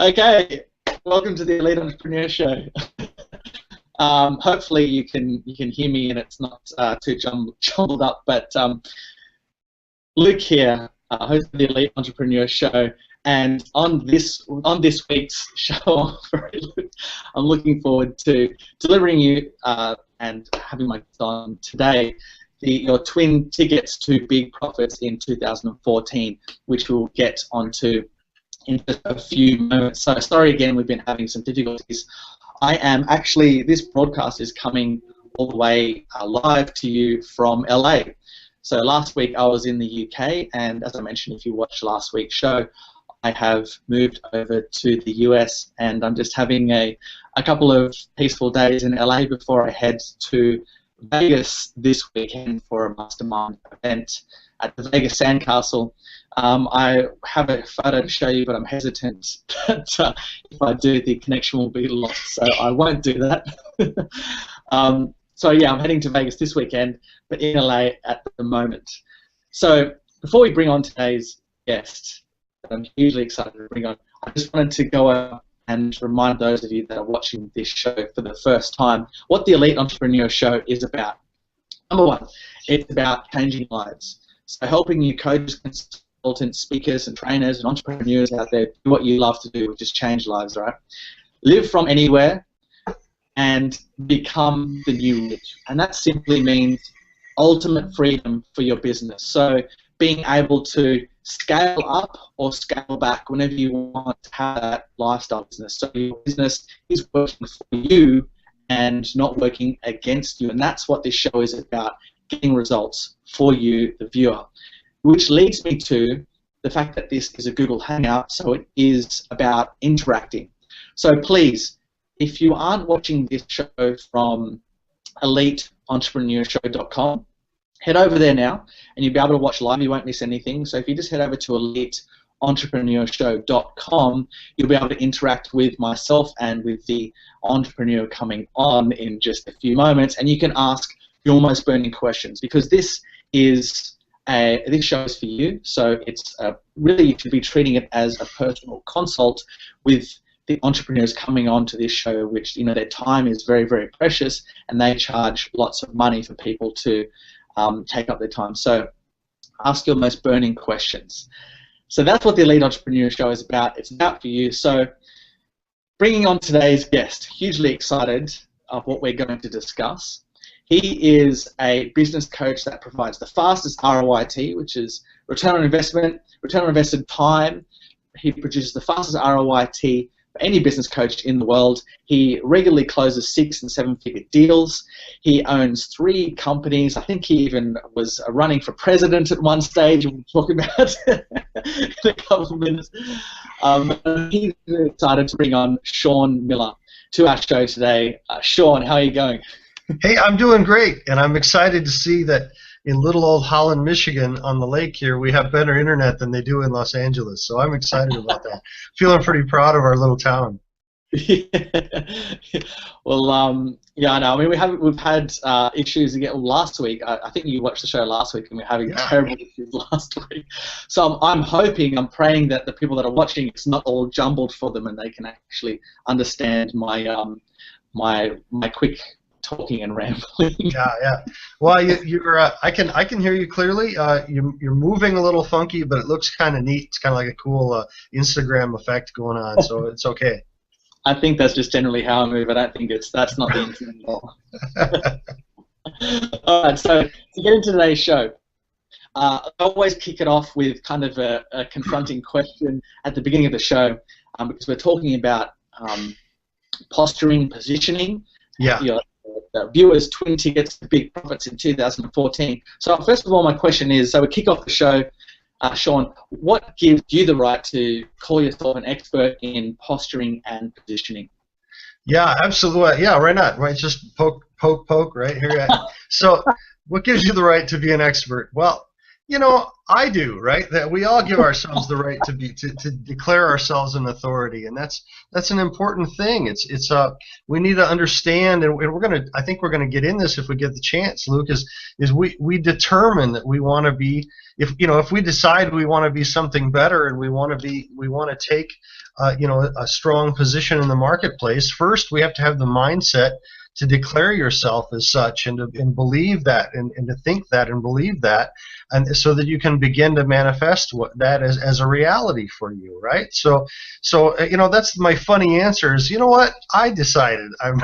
Okay, welcome to the Elite Entrepreneur Show. Hopefully you can hear me and it's not too jumbled up. But Luke here, host of the Elite Entrepreneur Show, and on this week's show, I'm looking forward to delivering you and having my guest on today. Your twin tickets to big profits in 2014, which we'll get onto in just a few moments. So sorry again, we've been having some difficulties. This broadcast is coming all the way live to you from LA. So last week I was in the UK, and as I mentioned, if you watched last week's show, I have moved over to the US, and I'm just having a couple of peaceful days in LA before I head to Vegas this weekend for a mastermind event at the Vegas Sandcastle. I have a photo to show you, but I'm hesitant that if I do, the connection will be lost, so I won't do that. So yeah, I'm heading to Vegas this weekend, but in LA at the moment. So before we bring on today's guest, that I'm hugely excited to bring on, I just wanted to go over and remind those of you that are watching this show for the first time what the Elite Entrepreneur Show is about. Number one, it's about changing lives. So helping you coaches, consultants, speakers, and trainers and entrepreneurs out there do what you love to do, which is change lives, right? Live from anywhere and become the new rich. And that simply means ultimate freedom for your business. So being able to scale up or scale back whenever you want to have that lifestyle business. So your business is working for you and not working against you. And that's what this show is about, getting results for you, the viewer. Which leads me to the fact that this is a Google Hangout, so it is about interacting. So please, if you aren't watching this show from eliteentrepreneurshow.com, head over there now, and you'll be able to watch live. You won't miss anything. So if you just head over to eliteentrepreneurshow.com, you'll be able to interact with myself and with the entrepreneur coming on in just a few moments, and you can ask your most burning questions, because this show is for you. So it's really, you should be treating it as a personal consult with the entrepreneurs coming on to this show, which, you know, their time is very, very precious, and they charge lots of money for people to take up their time. So ask your most burning questions. So that's what the Elite Entrepreneur Show is about. It's about for you. So bringing on today's guest, hugely excited of what we're going to discuss. He is a business coach that provides the fastest ROIT, which is return on investment, return on invested time. He produces the fastest ROIT for any business coach in the world. He regularly closes 6- and 7-figure deals. He owns 3 companies. I think he even was running for president at one stage. We'll talk about in a couple of minutes. He's excited to bring on Shawn Miller to our show today. Shawn, how are you going? Hey, I'm doing great, and I'm excited to see that in little old Holland, Michigan, on the lake here, we have better internet than they do in Los Angeles. So I'm excited about that. Feeling pretty proud of our little town. Well, yeah, I know. I mean, we've had issues again last week. I think you watched the show last week, and we're having terrible issues last week. So I'm praying that the people that are watching, it's not all jumbled for them, and they can actually understand my my quick talking and rambling. Yeah. Well, I can hear you clearly. You're moving a little funky, but it looks kind of neat. It's kind of like a cool Instagram effect going on, so it's okay. I think that's just generally how I move. I don't think that's not the intent at all. All right, so to get into today's show, I always kick it off with kind of a confronting question at the beginning of the show, because we're talking about posturing, positioning. Yeah. The viewers' twin tickets to big profits in 2014. So first of all, my question is, so we kick off the show, Shawn, what gives you the right to call yourself an expert in posturing and positioning? Yeah, absolutely. Yeah, right not. Right, just poke, right here. So what gives you the right to be an expert? Well, I do, right? That we all give ourselves the right to declare ourselves an authority, and that's an important thing. It's we need to understand, and I think we're gonna get in this if we get the chance, Luke. Is we determine that we want to be, if we decide we want to be something better, and we want to take a strong position in the marketplace. First, we have to have the mindset to declare yourself as such, and believe that, and to think that and believe that, and so that you can begin to manifest that as a reality for you, right? So that's my funny answer is, you know what, I decided I'm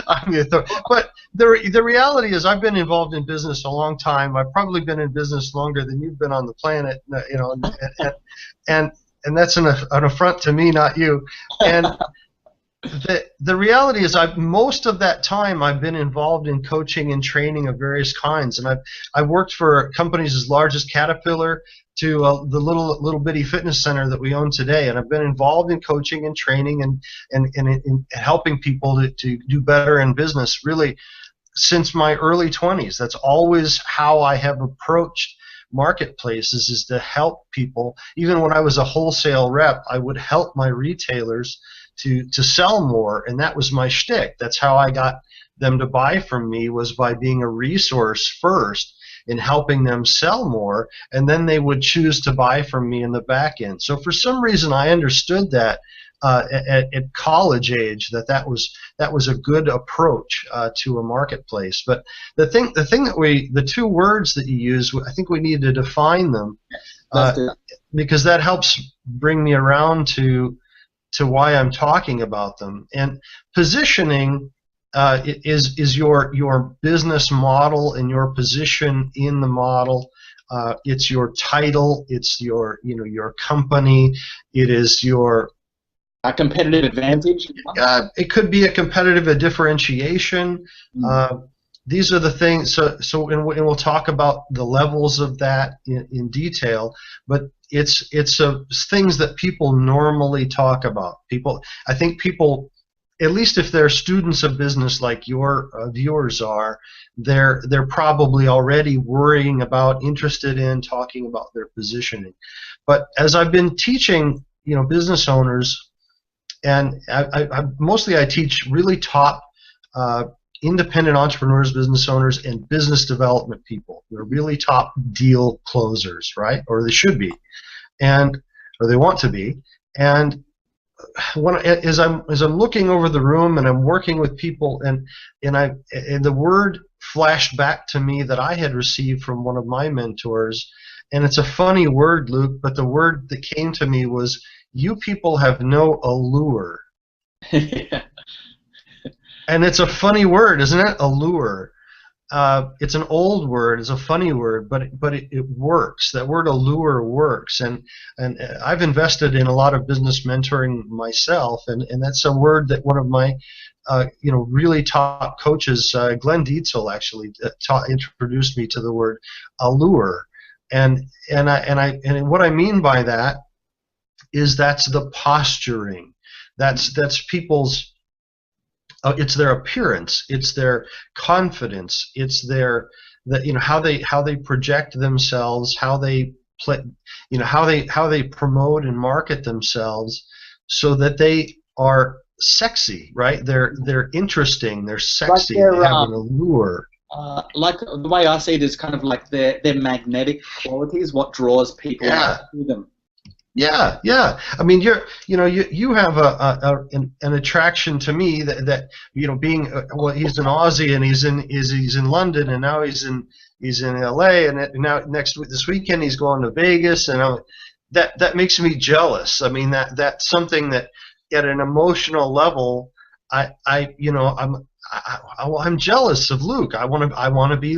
I'm the authority. But the reality is, I've been involved in business a long time. I've probably been in business longer than you've been on the planet, and that's an affront to me, not you. And the reality is, most of that time I've been involved in coaching and training of various kinds, and I've worked for companies as large as Caterpillar to the little bitty fitness center that we own today, and I've been involved in coaching and training and in helping people to do better in business really since my early 20s. That's always how I have approached marketplaces, is to help people. Even when I was a wholesale rep, I would help my retailers to sell more, and that was my shtick. That's how I got them to buy from me, was by being a resource first in helping them sell more, and then they would choose to buy from me in the back end. So for some reason, I understood that at college age, that was a good approach to a marketplace. But the thing that the two words that you use, I think we need to define them, because that helps bring me around to why I'm talking about them. And positioning is your business model and your position in the model. It's your title. It's your company. It is your a competitive advantage. It could be a competitive differentiation. These are the things. And we'll talk about the levels of that in detail. But it's things that people normally talk about. I think people, at least if they're students of business like your viewers are, they're probably already worrying about, interested in talking about their positioning. But as I've been teaching, business owners, and mostly I teach really top independent entrepreneurs, business owners, and business development people. They're really top deal closers, right? Or they should be, or they want to be. And as I'm looking over the room and I'm working with people, and the word flashed back to me that I had received from one of my mentors, and it's a funny word, Luke, but the word that came to me was, "You people have no allure." And it's a funny word, isn't it? Allure. It's an old word. It's a funny word, but it works. That word allure works. And I've invested in a lot of business mentoring myself, and that's a word that one of my really top coaches, Glenn Dietzel, actually introduced me to the word allure. And what I mean by that is that's the posturing. That's people's. It's their appearance. It's their confidence. It's how they project themselves, how they how they promote and market themselves, so that they are sexy, right? They're interesting. They're sexy. They have an allure. Like the way I see it is kind of like their magnetic qualities, what draws people to them. Yeah. I mean, you have an attraction to me that being he's an Aussie, and he's in London, and now he's in LA, and now this weekend he's going to Vegas, and that makes me jealous. I mean, that's something that at an emotional level, I'm jealous of Luke. I want to be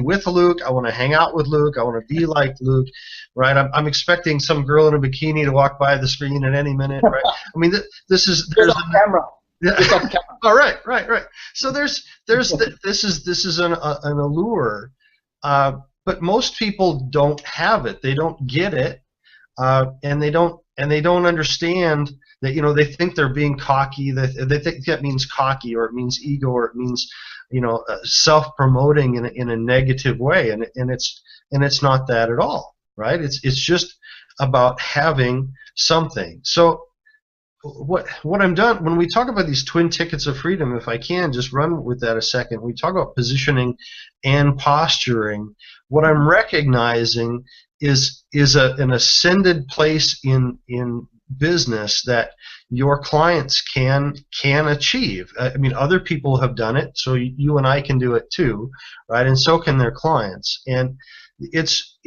with Luke. I want to hang out with Luke. I want to be like Luke, right? I'm expecting some girl in a bikini to walk by the screen at any minute, right? I mean, there's on camera. Yeah. All right. So this is an allure, but most people don't have it. They don't get it, and they don't understand that they think they're being cocky. They think that means cocky, or it means ego, or it means self-promoting in a negative way, and it's not that at all, right? It's just about having something. So what I'm done when we talk about these twin tickets of freedom, if I can just run with that a second, we talk about positioning and posturing. What I'm recognizing is an ascended place in business that your clients can achieve. I mean, other people have done it, so you and I can do it too, right? And so can their clients. And it's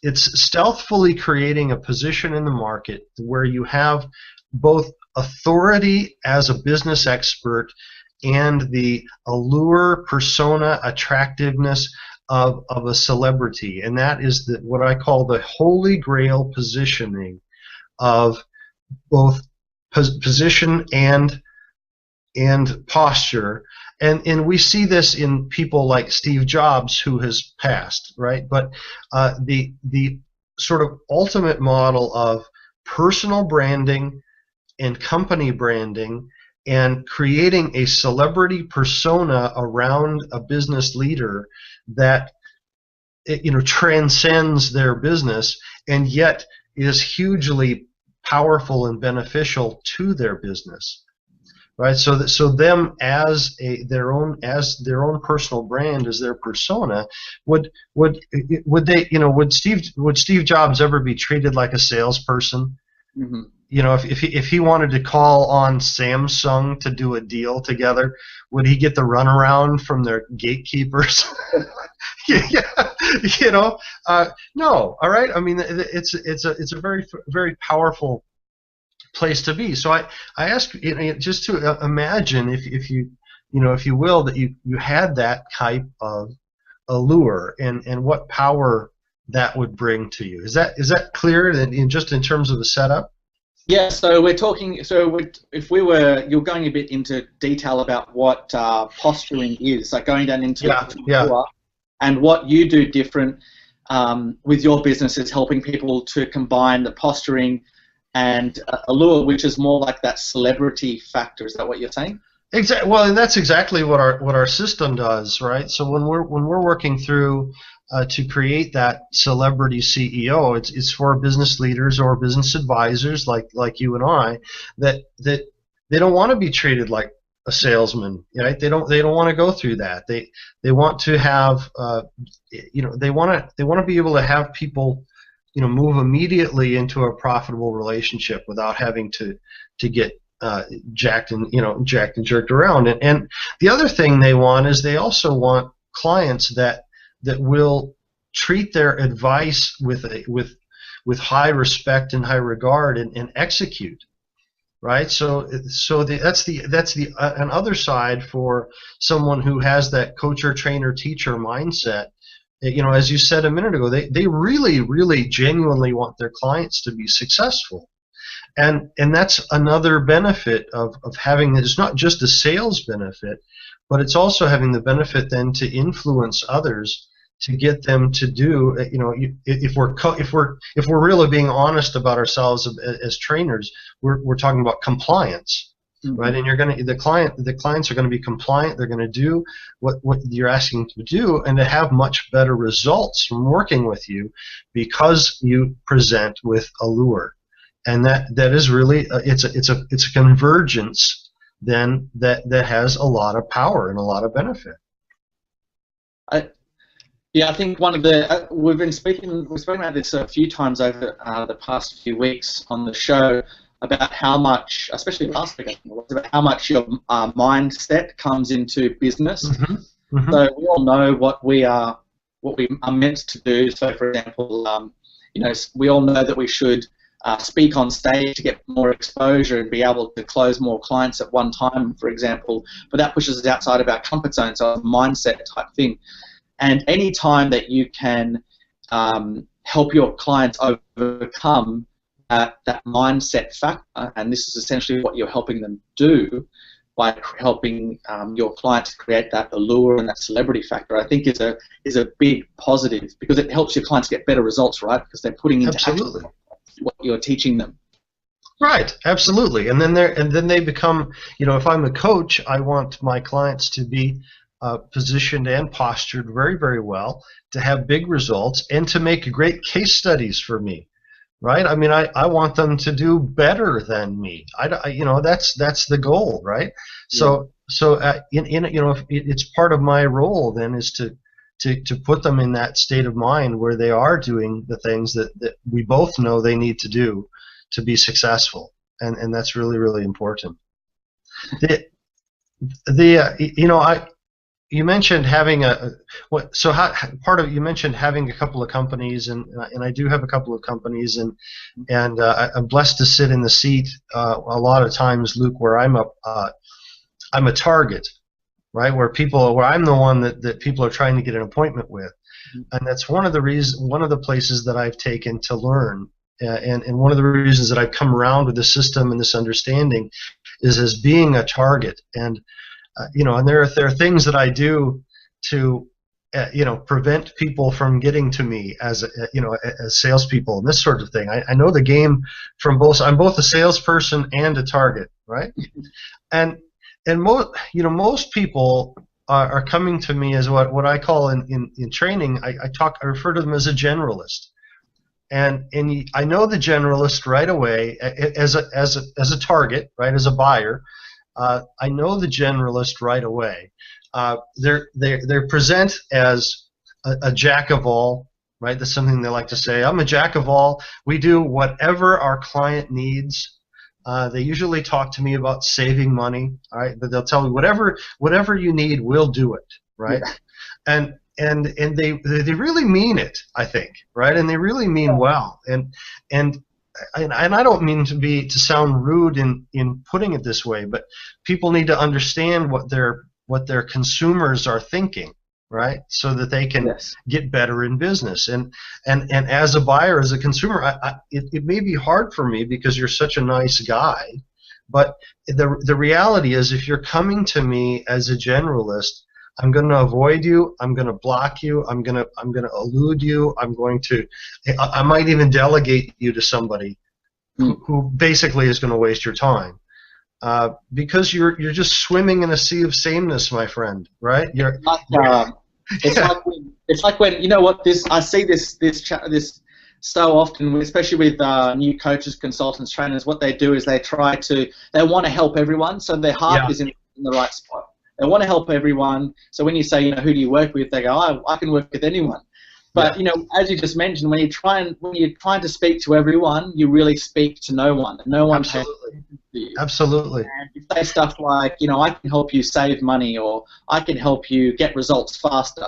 stealthily creating a position in the market where you have both authority as a business expert and the allure, persona, attractiveness of a celebrity. And that is what I call the holy grail positioning of both position and posture. And we see this in people like Steve Jobs, who has passed, right? But the sort of ultimate model of personal branding and company branding and creating a celebrity persona around a business leader that transcends their business and yet is hugely powerful and beneficial to their business, right? So them as their own personal brand, as their persona, would Steve Jobs ever be treated like a salesperson? Mm-hmm. If he wanted to call on Samsung to do a deal together, would he get the runaround from their gatekeepers? No. All right. I mean, it's a very, very powerful place to be. So I ask just to imagine if you will, that you had that type of allure and what power that would bring to you. Is that clear just in terms of the setup? Yeah, so we're talking. So you're going a bit into detail about what posturing is, like going down into and what you do different with your business is helping people to combine the posturing and allure, which is more like that celebrity factor. Is that what you're saying? Exactly. Well, and that's exactly what our system does, right? So when we're working through to create that celebrity CEO, it's for business leaders or business advisors like you and I that they don't want to be treated like a salesman, right? They don't want to go through that. They want to have they want to be able to have people move immediately into a profitable relationship without having to get jacked and jerked around. And the other thing they want is they also want clients that will treat their advice with high respect and high regard and execute, right? So that's another side for someone who has that coach or trainer teacher mindset. As you said a minute ago, they really, really genuinely want their clients to be successful. And that's another benefit of having it. It's not just a sales benefit, but it's also having the benefit then to influence others to get them to do. If we're really being honest about ourselves as trainers, we're talking about compliance, right? And the clients are going to be compliant. They're going to do what you're asking them to do, and to have much better results from working with you because you present with allure. And that is really it's a convergence then that has a lot of power and a lot of benefit. I think one of the we've spoken about this a few times over the past few weeks on the show about how much, especially last week, about how much your mindset comes into business. Mm-hmm. Mm-hmm. So we all know what we are meant to do. So, for example, we all know that we should speak on stage to get more exposure and be able to close more clients at one time, for example. But that pushes us outside of our comfort zone, so it's a mindset type thing. And any time that you can help your clients overcome that mindset factor, and this is essentially what you're helping them do by helping your clients create that allure and that celebrity factor, I think is a big positive, because it helps your clients get better results, right? Because they're putting into action what you're teaching them. Right, absolutely. And then they become, if I'm a coach, I want my clients to be positioned and postured very, very well, to have big results, and to make great case studies for me. Right? I mean, I want them to do better than me. That's the goal, right? Yeah. It's part of my role then is to put them in that state of mind where they are doing the things that we both know they need to do to be successful, and that's really, really important. The I You mentioned having you mentioned having a couple of companies, and I do have a couple of companies, and I'm blessed to sit in the seat a lot of times, Luke, where I'm a target, right? Where I'm the one that people are trying to get an appointment with, and that's one of the places that I've taken to learn, and one of the reasons that I've come around with the system and this understanding is as being a target. And and there are things that I do to prevent people from getting to me as as salespeople and this sort of thing. I know the game from both. I'm both a salesperson and a target, right? and most people are coming to me as what I call in training. I refer to them as a generalist. And I know the generalist right away as a target, right, as a buyer. I know the generalist right away. They're present as a jack of all, right? That's something they like to say. I'm a jack of all. We do whatever our client needs. They usually talk to me about saving money, all right? But they'll tell me whatever you need, we'll do it, right? Yeah. And they really mean it, I think, right? And they really mean well. And I don't mean to sound rude in putting it this way, but people need to understand what their consumers are thinking, right? So that they can get better in business. And as a buyer, as a consumer, it may be hard for me because you're such a nice guy, but the reality is, if you're coming to me as a generalist, I'm going to avoid you. I'm going to block you. I'm going to elude you. I might even delegate you to somebody who basically is going to waste your time, because you're just swimming in a sea of sameness, my friend. Right? It's like when you know what I see this so often, especially with new coaches, consultants, trainers. What they do is they want to help everyone, so their heart is in the right spot. They want to help everyone. So when you say, who do you work with? They go, I can work with anyone. But as you just mentioned, when you're trying to speak to everyone, you really speak to no one. No one pays attention to you. Absolutely. And you say stuff like, I can help you save money, or I can help you get results faster.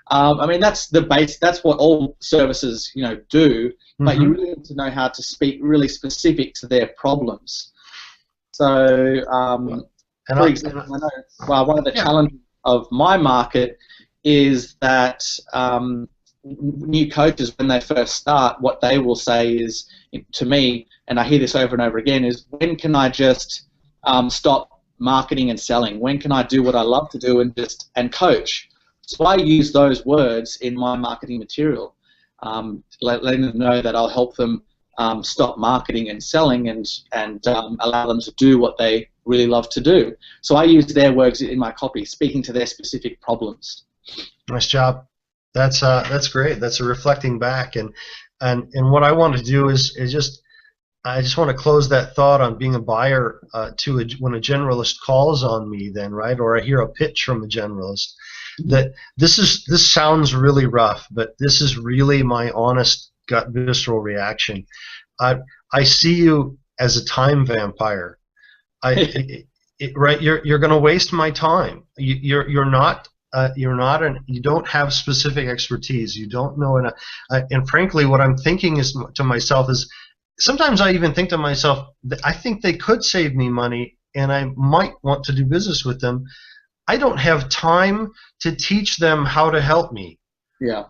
I mean, that's the base. That's what all services, do. But you really need to know how to speak really specific to their problems. So. For example, I know one of the challenges of my market is that new coaches, when they first start, what they will say is to me, and I hear this over and over again, is when can I just stop marketing and selling? When can I do what I love to do and coach? So I use those words in my marketing material, letting them know that I'll help them stop marketing and selling and allow them to do what they really love to do. So I use their words in my copy, speaking to their specific problems. Nice job. That's great. That's a reflecting back, and what I want to do is I just want to close that thought on being a buyer when a generalist calls on me, then, right, or I hear a pitch from a generalist. That this sounds really rough, but this is really my honest gut visceral reaction. I see you as a time vampire. Right? You're going to waste my time. You don't have specific expertise. You don't know enough. And frankly, what I'm thinking to myself is, sometimes I even think to myself, I think they could save me money, and I might want to do business with them. I don't have time to teach them how to help me. Yeah.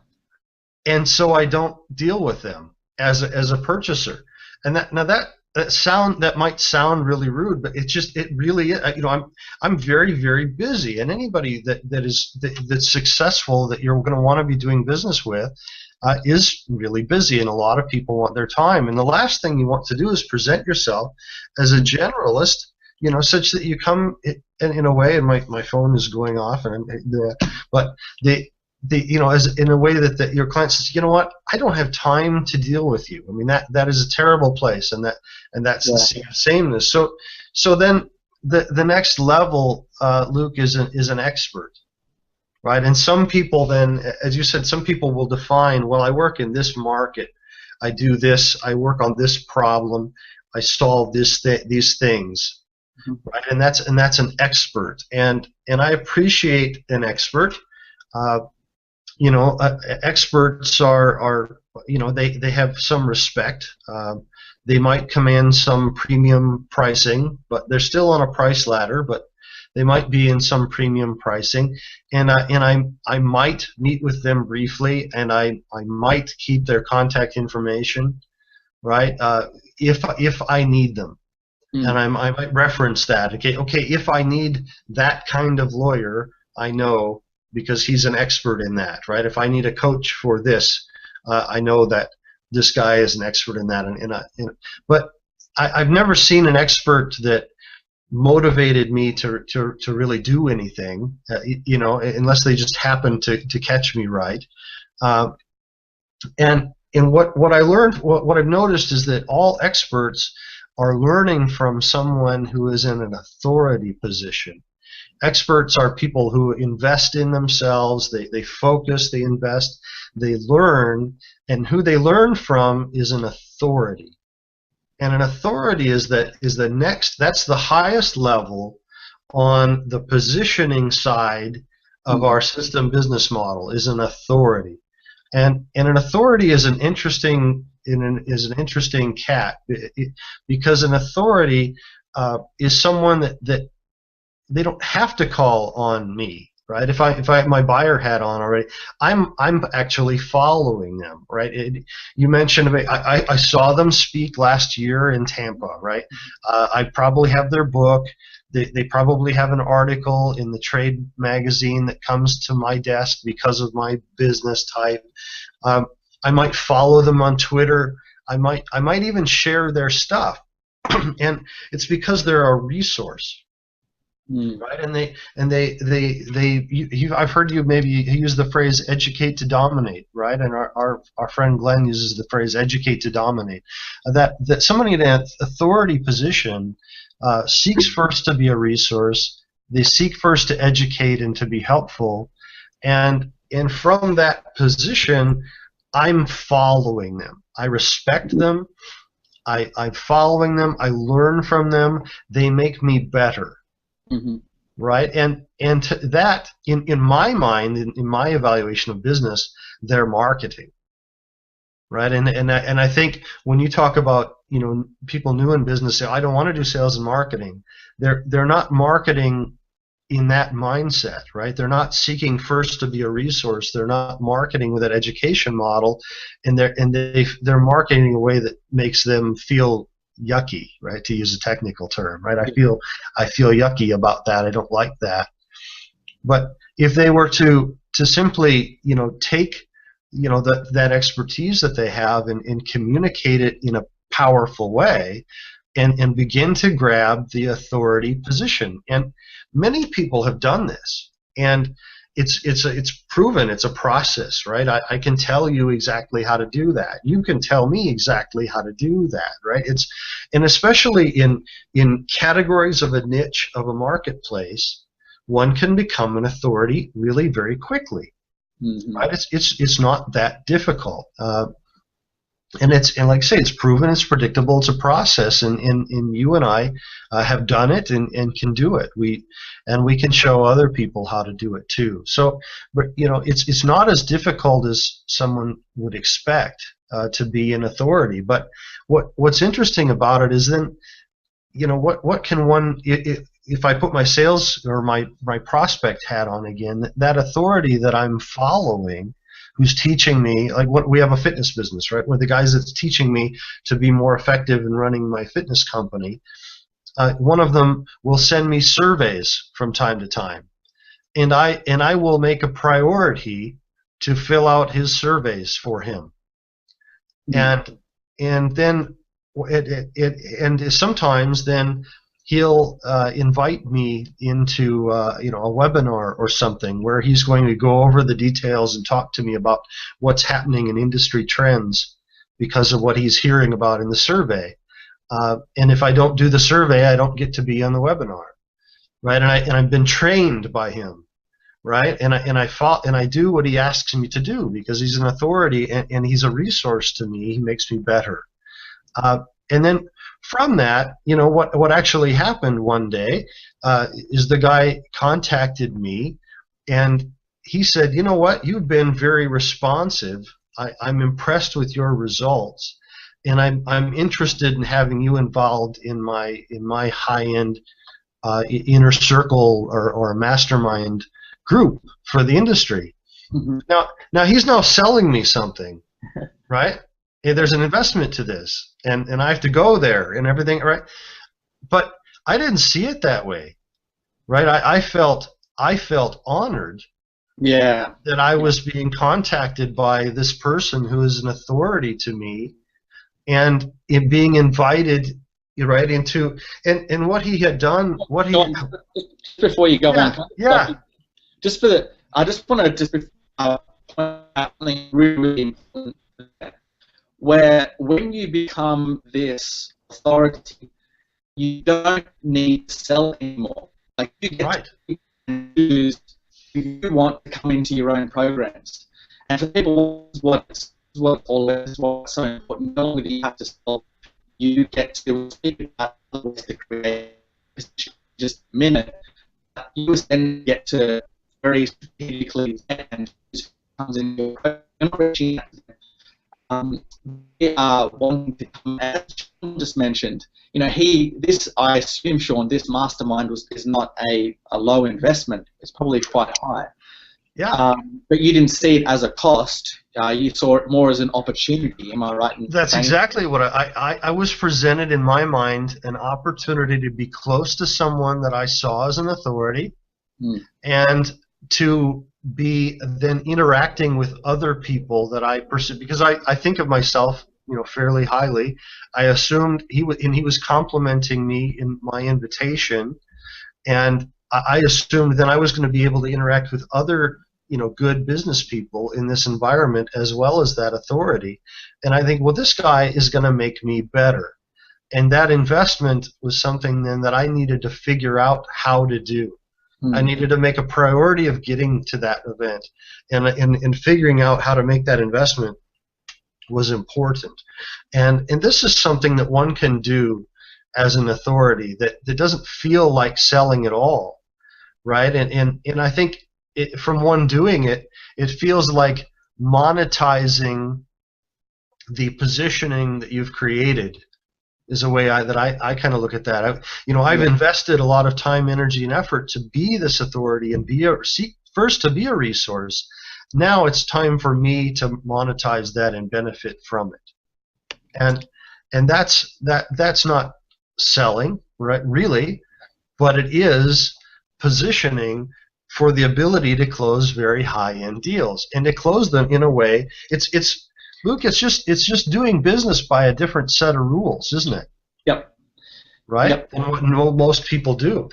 And so I don't deal with them as a purchaser. And that might sound really rude, but it really is. I'm very, very busy, and anybody that's successful that you're going to want to be doing business with, is really busy, and a lot of people want their time. And the last thing you want to do is present yourself as a generalist, such that you come in a way, and my phone is going off, but as in a way that your client says, you know what, I don't have time to deal with you. I mean, that is a terrible place, and that's the sameness. So then the next level, Luke, is an expert. Right, and some people then, as you said, some people will define, well, I work in this market, I do this, I work on this problem, I solve these things, right? And that's an expert, and I appreciate an expert. Experts are they have some respect. They might command some premium pricing, but they're still on a price ladder, but they might be in some premium pricing, and I might meet with them briefly, and I might keep their contact information, right? If I need them, and I might reference that. Okay, if I need that kind of lawyer, I know because he's an expert in that, right? If I need a coach for this, I know that this guy is an expert in that, but I've never seen an expert that motivated me to really do anything, unless they just happen to catch me right. And what I learned, what I've noticed is that all experts are learning from someone who is in an authority position. Experts are people who invest in themselves, they focus, they invest, they learn, and who they learn from is an authority. And an authority is that's the highest level on the positioning side of our system business model, is an authority. And an authority is an interesting cat, because an authority is someone that they don't have to call on me. Right? If I have my buyer hat on already, I'm actually following them. Right? You mentioned I saw them speak last year in Tampa. Right? I probably have their book. They probably have an article in the trade magazine that comes to my desk because of my business type. I might follow them on Twitter. I might even share their stuff, and it's because they're a resource. Right, I've heard you maybe use the phrase "educate to dominate," right? And our friend Glenn uses the phrase "educate to dominate." That somebody in an authority position seeks first to be a resource. They seek first to educate and to be helpful, and from that position, I'm following them. I respect them. I'm following them. I learn from them. They make me better. Right, and to that, in my mind, in my evaluation of business, they're marketing. Right, and I think when you talk about people new in business say, I don't want to do sales and marketing, they're not marketing in that mindset. Right, they're not seeking first to be a resource. They're not marketing with that education model, and they're marketing in a way that makes them feel yucky, right, to use a technical term, right? I feel yucky about that. I don't like that. But if they were to simply take that expertise that they have and communicate it in a powerful way, and begin to grab the authority position, and many people have done this, and it's proven. It's a process, right? I can tell you exactly how to do that. You can tell me exactly how to do that, right? And especially in categories of a niche of a marketplace, one can become an authority really very quickly, right? It's not that difficult. And like I say, it's proven, it's predictable, it's a process, and you and I have done it and can do it. We can show other people how to do it too. So, but it's not as difficult as someone would expect to be an authority. But what's interesting about it is then, what can one, if I put my sales or my prospect hat on again, that authority that I'm following, who's teaching me, like we have a fitness business, right? Where the guys that's teaching me to be more effective in running my fitness company, one of them will send me surveys from time to time, and I will make a priority to fill out his surveys for him. And then and sometimes then he'll invite me into a webinar or something where he's going to go over the details and talk to me about what's happening in industry trends because of what he's hearing about in the survey. And if I don't do the survey, I don't get to be on the webinar, right? And I've been trained by him, right? And I do what he asks me to do because he's an authority and he's a resource to me. He makes me better. And then from that, what actually happened one day is the guy contacted me and he said, "You know what? You've been very responsive. I'm impressed with your results, and I'm interested in having you involved in my high-end inner circle or a mastermind group for the industry." Mm-hmm. Now he's now selling me something, right? Hey, there's an investment to this, and I have to go there and everything, right? But I didn't see it that way, right? I felt honored, yeah, that I was being contacted by this person who is an authority to me, and in being invited right into and what he had done, what he just before you go on, yeah. I just want to just point out something really important. Where when you become this authority, you don't need to sell anymore. Like you get to choose if you want to come into your own programs. And for people, what's so important, not only do you have to sell, you get to speak about the create just a minute. You then get to very strategically and comes into your program. They are wanting to come, as Shawn just mentioned, I assume, Shawn, this mastermind is not a low investment. It's probably quite high. Yeah. But you didn't see it as a cost. You saw it more as an opportunity. Am I right? That's exactly what I was presented in my mind, an opportunity to be close to someone that I saw as an authority, and to be then interacting with other people that I perceive, because I think of myself, fairly highly. I assumed he was complimenting me in my invitation, and I assumed then I was going to be able to interact with other good business people in this environment as well as that authority. And I think, well, this guy is going to make me better. And that investment was something then that I needed to figure out how to do. I needed to make a priority of getting to that event, and figuring out how to make that investment was important. And this is something that one can do as an authority that doesn't feel like selling at all, right? And I think from one doing it, it feels like monetizing the positioning that you've created. Is a way that I kind of look at that. I've invested a lot of time, energy, and effort to be this authority and first to be a resource. Now it's time for me to monetize that and benefit from it. And that's not selling, right? Really, but it is positioning for the ability to close very high-end deals and to close them in a way. Luke, it's just doing business by a different set of rules, isn't it? Yep. Right? Yep. And what most people do.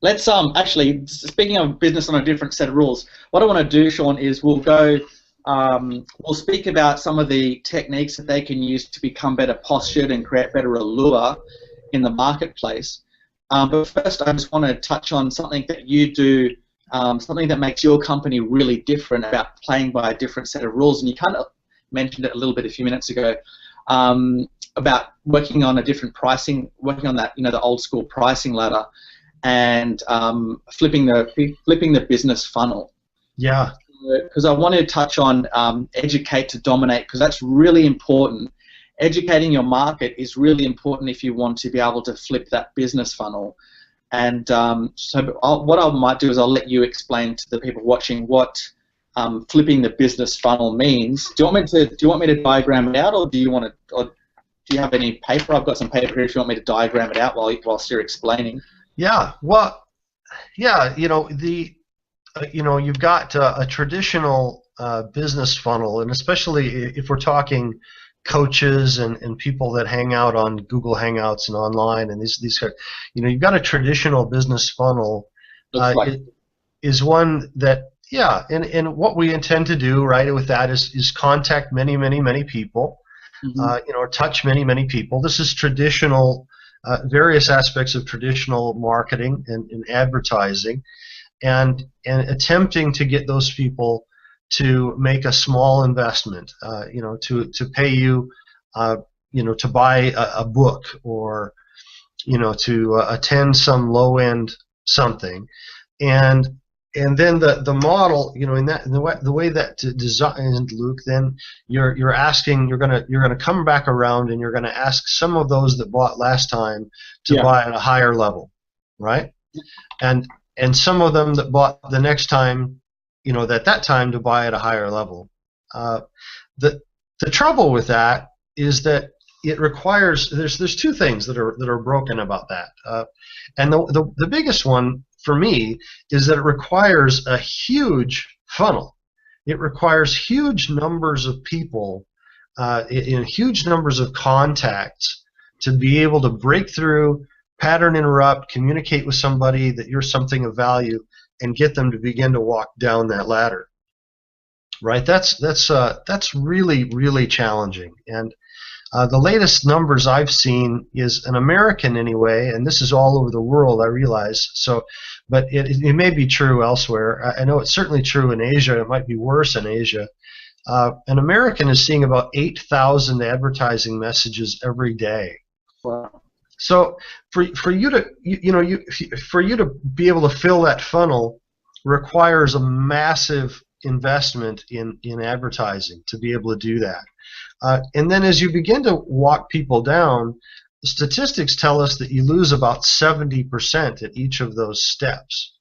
Let's actually, speaking of business on a different set of rules, what I want to do, Shawn, is we'll speak about some of the techniques that they can use to become better postured and create better allure in the marketplace. But first, I just want to touch on something that you do. Something that makes your company really different about playing by a different set of rules, and you kind of mentioned it a little bit a few minutes ago about working on a different pricing, working on that, the old school pricing ladder, and flipping the business funnel. Yeah. Because I wanted to touch on educate to dominate, because that's really important. Educating your market is really important if you want to be able to flip that business funnel. And what I might do is I'll let you explain to the people watching what flipping the business funnel means. Do you want me to diagram it out, or do you have any paper? I've got some paper here if you want me to diagram it out whilst you're explaining. Yeah. Well, yeah. You've got a traditional business funnel, and especially if we're talking coaches and people that hang out on Google Hangouts and online, and these you've got a traditional business funnel. Looks like Is one that, yeah, and what we intend to do, right, with that is contact many people, or touch many people. This is traditional, various aspects of traditional marketing and advertising, and attempting to get those people to make a small investment, to pay you, to buy a book, or to attend some low-end something, and then the model, in the way that designed, Luke, then you're gonna come back around, and you're gonna ask some of those that bought last time to buy at a higher level, right? And some of them that bought the next time, at that time, to buy at a higher level. The trouble with that is that it requires, there's two things that are broken about that, and the biggest one for me is that it requires a huge funnel. It requires huge numbers of people, in huge numbers of contacts, to be able to break through, pattern interrupt, communicate with somebody that you're something of value, and get them to begin to walk down that ladder. Right? That's really challenging. And the latest numbers I've seen is an American, anyway, and this is all over the world, I realize. So, but it may be true elsewhere. I know it's certainly true in Asia. It might be worse in Asia. An American is seeing about 8,000 advertising messages every day. Wow. So for you to for you to be able to fill that funnel requires a massive investment in advertising to be able to do that. And then as you begin to walk people down, the statistics tell us that you lose about 70% at each of those steps.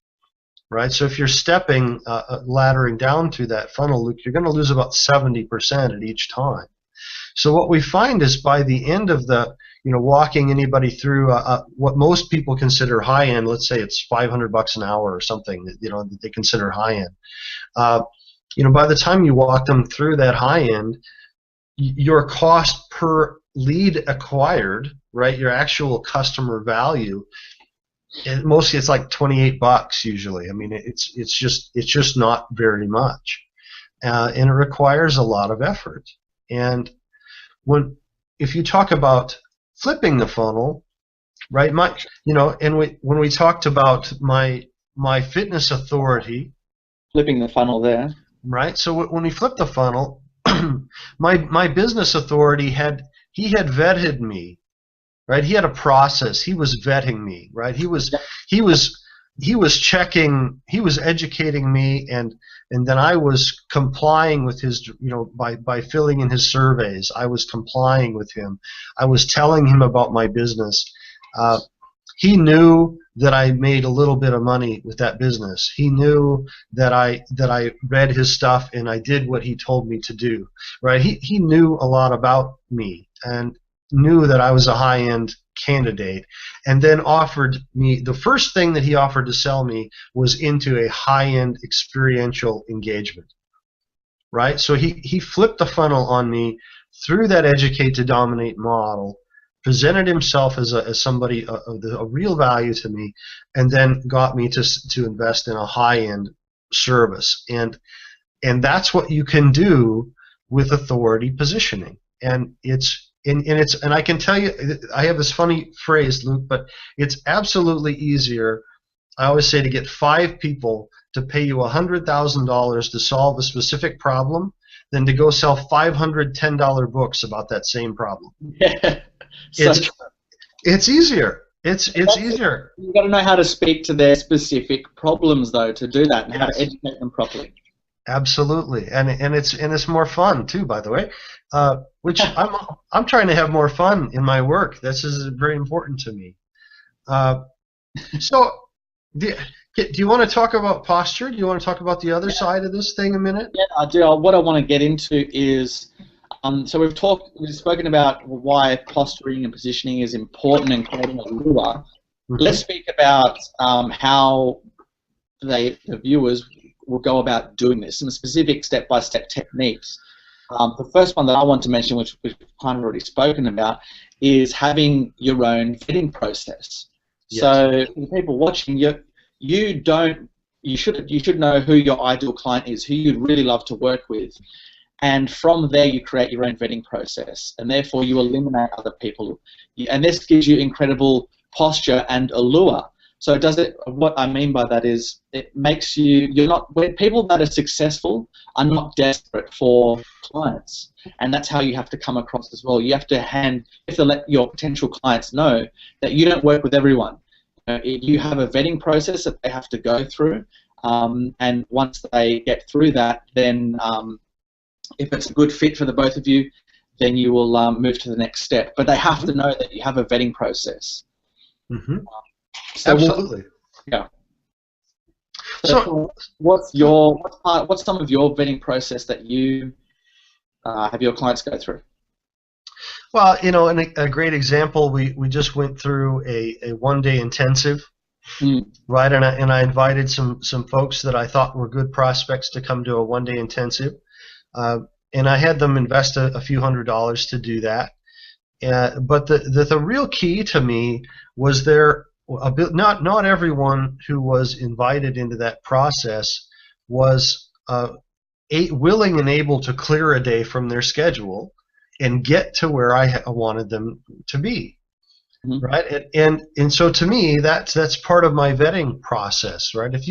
Right? So if you're stepping, laddering down through that funnel, Luke, you're going to lose about 70% at each time. So what we find is by the end of the, walking anybody through what most people consider high end, let's say it's $500 an hour or something that they consider high end. By the time you walk them through that high end, your cost per lead acquired, right, your actual customer value, and mostly it's like $28 usually. I mean, it's just not very much, and it requires a lot of effort. And if you talk about flipping the funnel, right? When we talked about my fitness authority, flipping the funnel there, right? So when we flipped the funnel, my business authority had vetted me, right? He had a process. He was vetting me, right? He was checking. He was educating me, and then I was complying with his, by filling in his surveys. I was complying with him. I was telling him about my business. He knew that I made a little bit of money with that business. He knew that I read his stuff and I did what he told me to do. Right? He knew a lot about me and knew that I was a high-end candidate, and then offered me, the first thing that he offered to sell me was into a high-end experiential engagement. Right? So he flipped the funnel on me through that educate to dominate model, presented himself as somebody of real value to me, and then got me to invest in a high-end service. And that's what you can do with authority positioning. And I can tell you, I have this funny phrase, Luke, but it's absolutely easier, I always say, to get 5 people to pay you $100,000 to solve a specific problem than to go sell 500 $10 books about that same problem. Yeah. It's easier. It's easier. You've got to know how to speak to their specific problems, though, to do that, and how to educate them properly. Absolutely, and it's more fun too, by the way. Which I'm trying to have more fun in my work. This is very important to me. So, do you want to talk about posture? Do you want to talk about the other side of this thing a minute? Yeah, I do. What I want to get into is, so we've spoken about why posturing and positioning is important in creating a lure. Let's speak about how the viewers will go about doing this, some specific step-by-step techniques. The first one that I want to mention, which we've kind of already spoken about, is having your own vetting process. Yes. So for the people watching, you should know who your ideal client is, who you'd really love to work with, and from there you create your own vetting process, and therefore you eliminate other people, and this gives you incredible posture and allure. So what I mean by that is it makes when people that are successful are not desperate for clients, and that's how you have to come across as well. You have to let your potential clients know that you don't work with everyone. You have a vetting process that they have to go through, and once they get through that, then if it's a good fit for the both of you, then you will move to the next step. But they have to know that you have a vetting process. Mm-hmm. So absolutely. Yeah. So what's some of your vetting process that you have your clients go through? Well, and a great example, we just went through a one-day intensive, right? And I invited some folks that I thought were good prospects to come to a one-day intensive, and I had them invest a few $100s to do that. But the real key to me was not everyone who was invited into that process was willing and able to clear a day from their schedule and get to where I wanted them to be, right? And so to me, that's part of my vetting process, right? If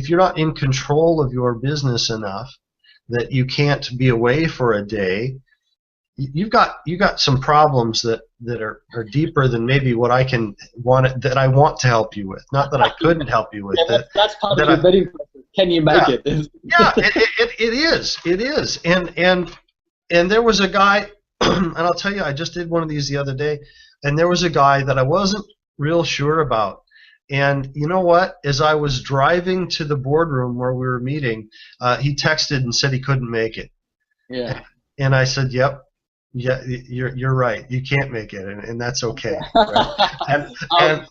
you're not in control of your business enough that you can't be away for a day, you got some problems that are deeper than maybe what I that I want to help you with. Not that I couldn't help you with. Yeah, that's part of your vetting process. Can you make it? Yeah, it is. And there was a guy, and I'll tell you, I just did one of these the other day, and there was a guy that I wasn't real sure about. And you know what? As I was driving to the boardroom where we were meeting, he texted and said he couldn't make it. Yeah. And I said, "Yep, yeah, you're right. You can't make it, and that's okay." Right?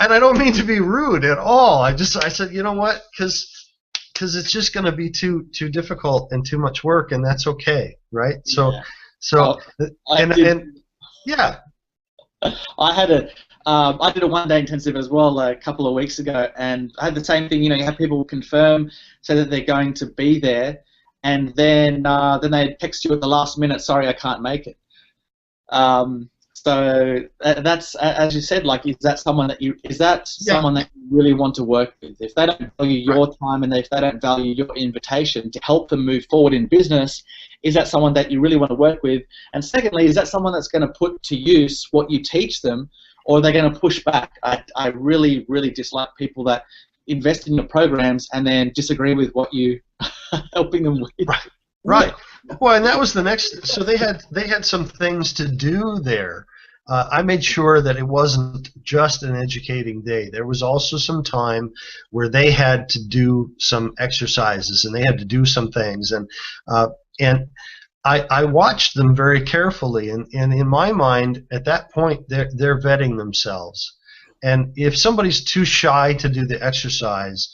And I don't mean to be rude at all. I said, you know what? Because it's just going to be too difficult and too much work, and that's okay, right? Yeah. I did a one-day intensive as well a couple of weeks ago, and I had the same thing. You have people confirm, say that they're going to be there, and then they text you at the last minute, sorry, I can't make it. So that's, as you said, like, is that someone that you really want to work with? If they don't value your time and if they don't value your invitation to help them move forward in business, is that someone that you really want to work with? And secondly, is that someone that's going to put to use what you teach them, or are they going to push back? I really, really dislike people that invest in your programs and then disagree with what you are helping them with. Right. Well, and that was the next. So they had some things to do there. I made sure that it wasn't just an educating day. There was also some time where they had to do some exercises and they had to do some things, and I watched them very carefully. And in my mind, at that point, they're vetting themselves. And if somebody's too shy to do the exercise,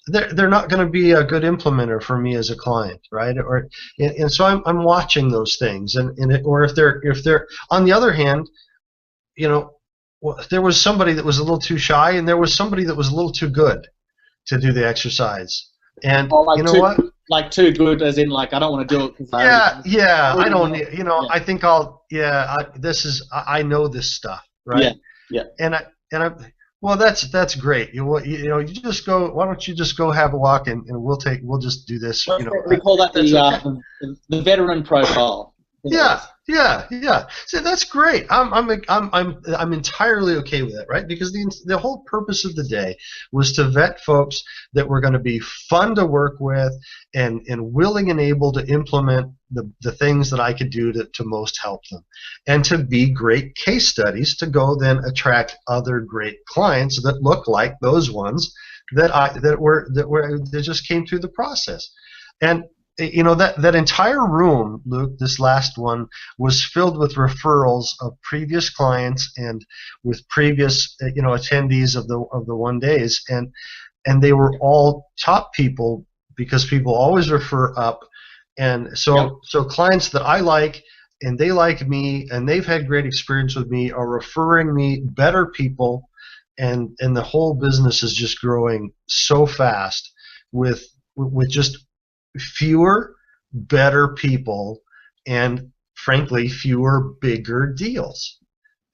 they're not going to be a good implementer for me as a client, right? And so I'm watching those things, or if they're on the other hand, there was somebody that was a little too shy, and there was somebody that was a little too good to do the exercise, and what? Like too good, as in like I don't want to do it. I don't. I think I know this stuff, right? Yeah. And I. Well, that's great. You just go. Why don't you just go have a walk and we'll just do this. We call that the veteran profile. Yeah. So that's great. I'm entirely okay with that, right? Because the whole purpose of the day was to vet folks that were going to be fun to work with and willing and able to implement the things that I could do to most help them, and to be great case studies to go then attract other great clients that look like those ones that just came through the process. And that entire room, Luke, this last one, was filled with referrals of previous clients and with previous attendees of the 1 days, and they were all top people because people always refer up, and so clients that I like and they like me and they've had great experience with me are referring me better people, and the whole business is just growing so fast with just fewer, better people, and frankly, fewer, bigger deals.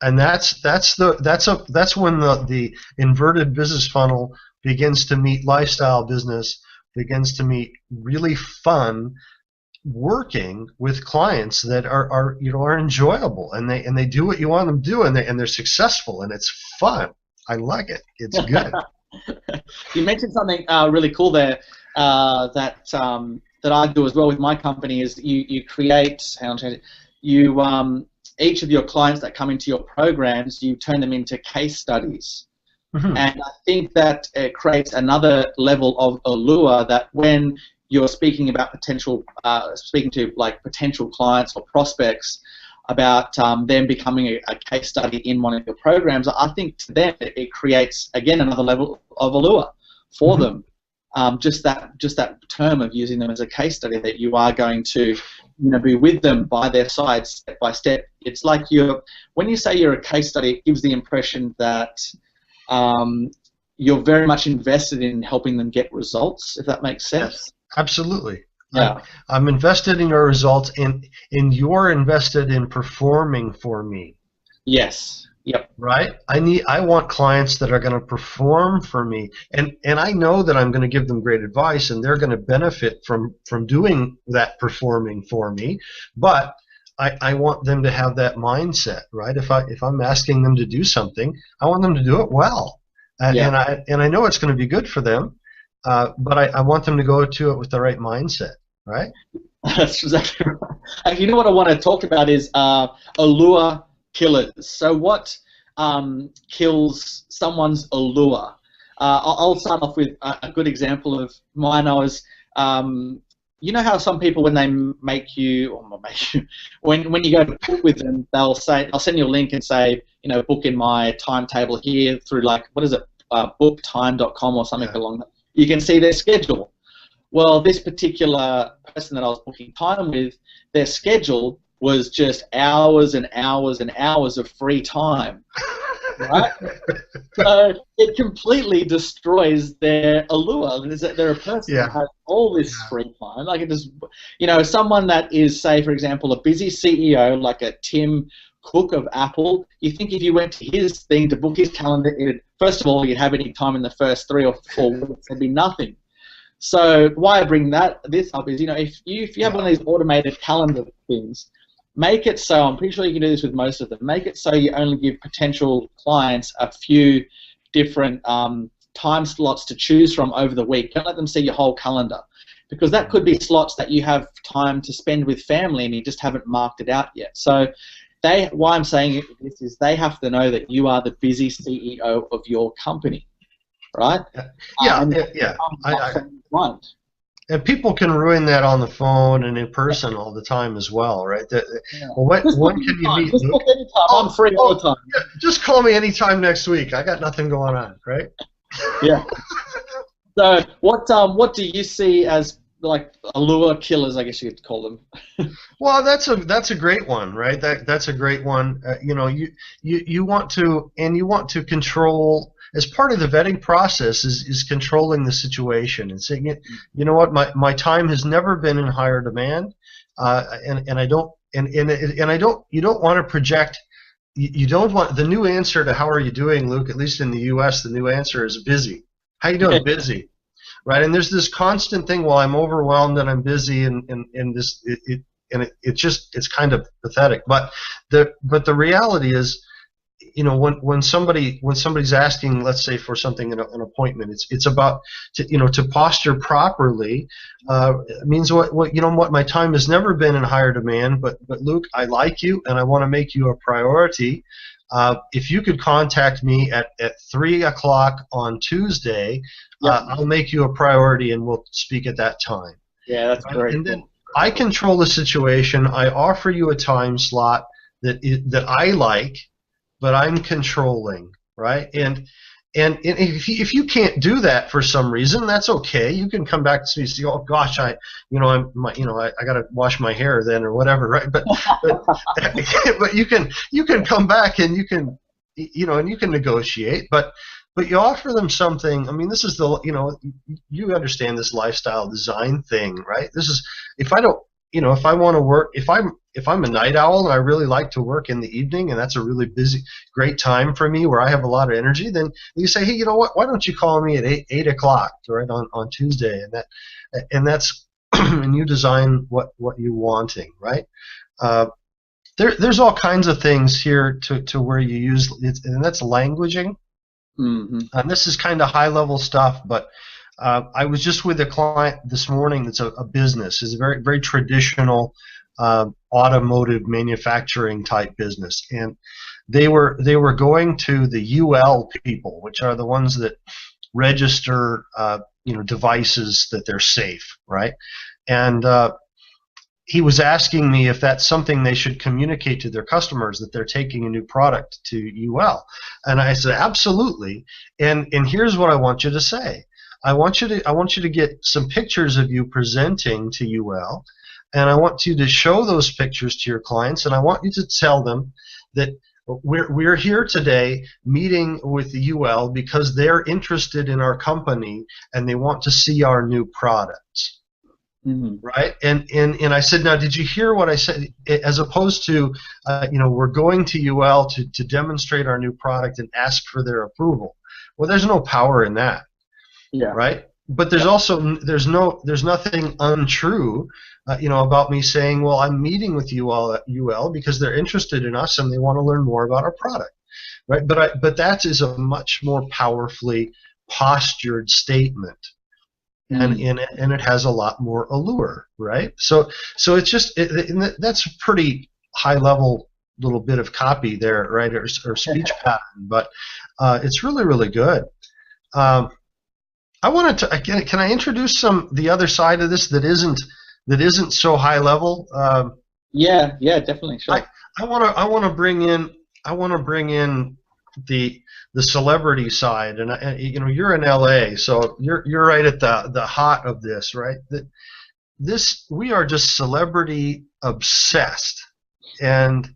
And that's when the inverted business funnel begins to meet lifestyle business, begins to meet really fun working with clients that are enjoyable, and they do what you want them to do, and they're successful, and it's fun. I like it. It's good. You mentioned something really cool there that I do as well with my company is you create each of your clients that come into your programs, you turn them into case studies. Mm-hmm. And I think that it creates another level of allure that when you're speaking about speaking to like potential clients or prospects about them becoming a case study in one of your programs, I think to them it creates again another level of allure for mm-hmm. them. Just that term of using them as a case study, that you are going to be with them by their side step by step. It's like when you say you're a case study, it gives the impression that you're very much invested in helping them get results, if that makes sense. Yes, absolutely. Yeah. I'm invested in your results, and you're invested in performing for me. Yes. Yep. Right? I want clients that are going to perform for me, and I know that I'm going to give them great advice, and they're going to benefit from doing that performing for me. But I want them to have that mindset, right? If I'm asking them to do something, I want them to do it well, and I know it's going to be good for them. But I want them to go to it with the right mindset, right? That's exactly right. You know what I want to talk about is allure killers. So what kills someone's allure? I'll start off with a good example of mine. You know how some people, when they make you, when you go to book with them, they'll say, I'll send you a link and say, book in my timetable here through booktime.com or something along that. You can see their schedule. Well, this particular person that I was booking time with, their schedule was just hours and hours and hours of free time, right? So it completely destroys their allure. They're a person who has all this free time. Like it just, someone that is, say, for example, a busy CEO like a Tim Cook of Apple, you think if you went to his thing to book his calendar, first of all, you'd have any time in the first 3 or 4 weeks, there'd be nothing. So why I bring this up is, if you have one of these automated calendar things, make it so, I'm pretty sure you can do this with most of them, make it so you only give potential clients a few different time slots to choose from over the week. Don't let them see your whole calendar, because that could be slots that you have time to spend with family and you just haven't marked it out yet. So why I'm saying this is they have to know that you are the busy CEO of your company, right? And people can ruin that on the phone and in person all the time as well, right? Well, when can you meet? Just book anytime. I'm free all the time. Yeah, just call me anytime next week. I got nothing going on, right? Yeah. So what do you see as like allure killers, I guess you could call them? Well, that's a great one, right? That's a great one. You want to control, as part of the vetting process is controlling the situation and saying, you know what, my time has never been in higher demand, and I don't you don't want to project. You don't want the new answer to how are you doing, Luke? At least in the U.S., the new answer is busy. How you doing? Busy. Right, and there's this constant thing. Well, I'm overwhelmed and I'm busy, and it's kind of pathetic. But the reality is, when somebody's asking, let's say for something in an appointment, it's about to posture properly. It means what my time has never been in higher demand. But Luke, I like you and I want to make you a priority. If you could contact me at 3 o'clock on Tuesday, I'll make you a priority and we'll speak at that time. Yeah, that's Right? very And then cool. I Very cool. control the situation. I offer you a time slot that I like, but I'm controlling, right? And if you can't do that for some reason, that's okay. You can come back to me and say, "Oh gosh, I got to wash my hair then or whatever," right? But but you can come back and you can and you can negotiate, but you offer them something. I mean, this is the you understand this lifestyle design thing, right? This is if I don't if I want to work if I'm a night owl and I really like to work in the evening and that's a really busy great time for me where I have a lot of energy, then you say, hey, you know what? Why don't you call me at 8 o'clock, right, on Tuesday, and that's and you design what you're wanting, right? Uh, there's all kinds of things here to where you use it, and that's languaging. Hmm. And this is kind of high level stuff, but I was just with a client this morning that's a business. It's a very, very traditional automotive manufacturing type business. And they were going to the UL people, which are the ones that register devices that they're safe, right? And he was asking me if that's something they should communicate to their customers, that they're taking a new product to UL. And I said, absolutely. And here's what I want you to say. I want you to get some pictures of you presenting to UL, and I want you to show those pictures to your clients, and I want you to tell them that we're here today meeting with the UL because they're interested in our company and they want to see our new products. Hmm. Right, and I said, now, did you hear what I said? As opposed to, we're going to UL to demonstrate our new product and ask for their approval. Well, there's no power in that, Yeah. right? But there's Yeah. also there's nothing untrue, about me saying, well, I'm meeting with you all at UL because they're interested in us and they want to learn more about our product, right? But that is a much more powerfully postured statement. And Mm. and it has a lot more allure, right? So it's just that's a pretty high level little bit of copy there, right, or speech pattern, but it's really, really good. Um, I wanted to again, can I introduce the other side of this that isn't so high level? Yeah. Yeah. Definitely. I Sure. I want to bring in the celebrity side, and you're in LA, so you're right at the heart of this, right? This we are just celebrity obsessed, and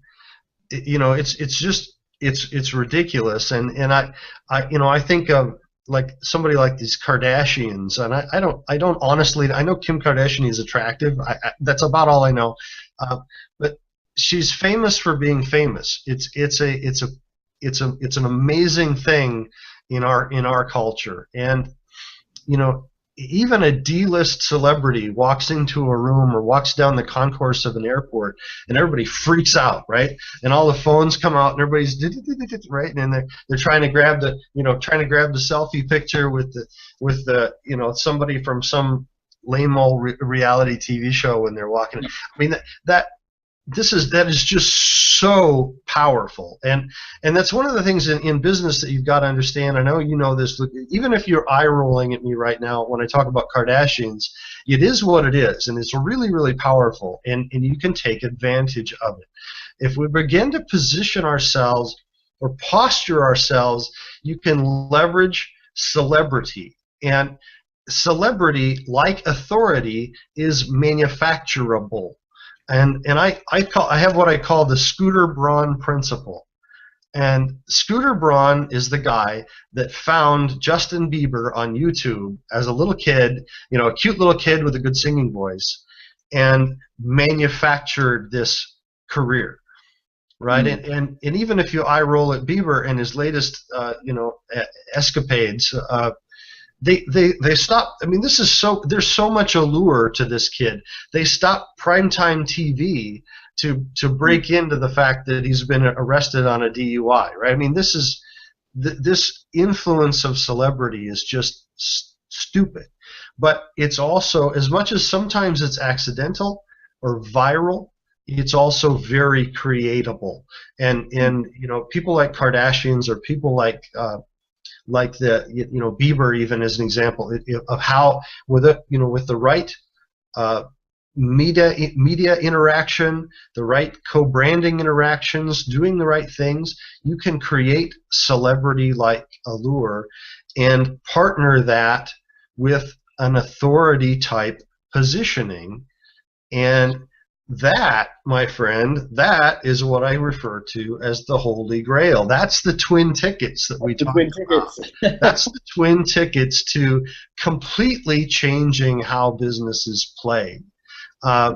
it's ridiculous, and I think of like somebody like these Kardashians, and I don't honestly, I know Kim Kardashian is attractive. That's about all I know, but she's famous for being famous. It's an amazing thing in our culture, and even a D-list celebrity walks into a room or walks down the concourse of an airport, and everybody freaks out, right? And all the phones come out, and everybody's right, and they're trying to grab the selfie picture with the somebody from some lame old reality TV show when they're walking. I mean that that is just so powerful, and that's one of the things in business that you've got to understand. I know you know this. Even if you're eye rolling at me right now when I talk about Kardashians, it is what it is, and it's really, really powerful, and you can take advantage of it. If we begin to position ourselves or posture ourselves, you can leverage celebrity, and celebrity, like authority, is manufacturable. And I have what I call the Scooter Braun principle. And Scooter Braun is the guy that found Justin Bieber on YouTube as a little kid, a cute little kid with a good singing voice, and manufactured this career, right? Mm. And even if you eye roll at Bieber and his latest, escapades, they stop. I mean, there's so much allure to this kid. They stop primetime TV to break into the fact that he's been arrested on a DUI, right? I mean, this influence of celebrity is just stupid. But it's also, as much as sometimes it's accidental or viral, it's also very creatable. And people like Kardashians or people like the Bieber, even as an example of how with the right uh, media interaction, the right co-branding interactions, doing the right things, you can create celebrity-like allure and partner that with an authority type positioning. And that, my friend, that is what I refer to as the Holy Grail. That's the twin tickets that we talk about. That's the twin tickets to completely changing how business is played. I